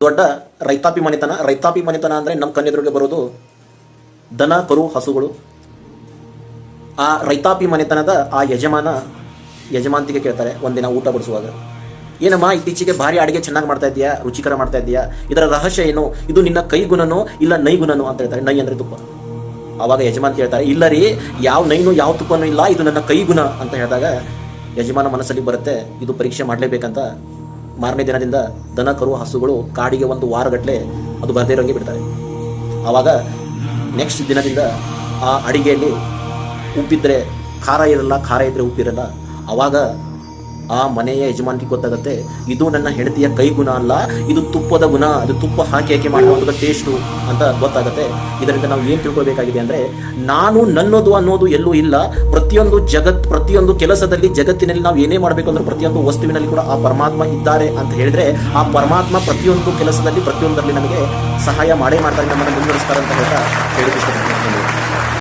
ದೊಡ್ಡ ರೈತಾಪಿ ಮನೆತನ ಅಂದರೆ ನಮ್ಮ ಕಣ್ಣೆದುರಿಗೆ ಬರೋದು ದನ ಕರು ಹಸುಗಳು. ಆ ರೈತಾಪಿ ಮನೆತನದ ಆ ಯಜಮಾಂತಿಗೆ ಕೇಳ್ತಾರೆ ಒಂದಿನ ಊಟ ಬಡಿಸುವಾಗ, ಏನಮ್ಮ ಇತ್ತೀಚೆಗೆ ಭಾರಿ ಅಡುಗೆ ಚೆನ್ನಾಗಿ ಮಾಡ್ತಾ ಇದೆಯಾ, ರುಚಿಕರ ಮಾಡ್ತಾ ಇದೆಯಾ, ಇದರ ರಹಸ್ಯ ಏನು, ಇದು ನಿನ್ನ ಕೈಗುಣನೋ ಇಲ್ಲ ನೈಗುಣನೋ ಅಂತ ಹೇಳ್ತಾರೆ. ನೈ ಅಂದರೆ ತುಪ್ಪ. ಆವಾಗ ಯಜಮಾನ್ ಹೇಳ್ತಾರೆ, ಇಲ್ಲ ರೀ, ಯಾವ ನೈನು ಯಾವ ತುಪ್ಪನೂ ಇಲ್ಲ, ಇದು ನನ್ನ ಕೈಗುಣ ಅಂತ ಹೇಳಿದಾಗ ಯಜಮಾನ ಮನಸ್ಸಲ್ಲಿ ಬರುತ್ತೆ, ಇದು ಪರೀಕ್ಷೆ ಮಾಡಲೇಬೇಕಂತ ಮಾರನೇ ದಿನದಿಂದ ದನ ಕರು ಹಸುಗಳು ಕಾಡಿಗೆ ಒಂದು ವಾರಗಟ್ಟಲೆ ಅದು ಬರದೇ ಇರೋಂಗೆ ಬಿಡ್ತಾರೆ. ಆವಾಗ ನೆಕ್ಸ್ಟ್ ದಿನದಿಂದ ಆ ಅಡಿಗೆಯಲ್ಲಿ ಉಪ್ಪಿದ್ರೆ ಖಾರ ಇರಲ್ಲ, ಖಾರ ಇದ್ರೆ ಉಪ್ಪಿರಲ್ಲ. ಆವಾಗ ಆ ಮನೆಯ ಯಜಮಾನಿಗೆ ಗೊತ್ತಾಗುತ್ತೆ, ಇದು ನನ್ನ ಹೆಂಡತಿಯ ಕೈಗುಣ ಅಲ್ಲ, ಇದು ತುಪ್ಪದ ಗುಣ, ಅದು ತುಪ್ಪ ಹಾಕಿ ಮಾಡುವಂಥದ್ದು ಟೇಸ್ಟು ಅಂತ ಗೊತ್ತಾಗುತ್ತೆ. ಇದರಿಂದ ನಾವು ಏನು ತಿಳ್ಕೊಬೇಕಾಗಿದೆ ಅಂದರೆ, ನಾನು ನನ್ನದು ಅನ್ನೋದು ಎಲ್ಲೂ ಇಲ್ಲ. ಪ್ರತಿಯೊಂದು ಕೆಲಸದಲ್ಲಿ ಜಗತ್ತಿನಲ್ಲಿ ನಾವು ಏನೇ ಮಾಡಬೇಕು ಅಂದ್ರೆ ಪ್ರತಿಯೊಂದು ವಸ್ತುವಿನಲ್ಲಿ ಕೂಡ ಆ ಪರಮಾತ್ಮ ಇದ್ದಾರೆ ಅಂತ ಹೇಳಿದ್ರೆ, ಆ ಪರಮಾತ್ಮ ಪ್ರತಿಯೊಂದು ಕೆಲಸದಲ್ಲಿ ಪ್ರತಿಯೊಂದರಲ್ಲಿ ನಮಗೆ ಸಹಾಯ ಮಾಡೇ ಮಾಡ್ತಾರೆ, ನಮ್ಮನ್ನು ಮುನ್ನಡೆಸ್ತಾರೆ ಅಂತ ಹೇಳ್ತಾ ಹೇಳಿದ್ರೆ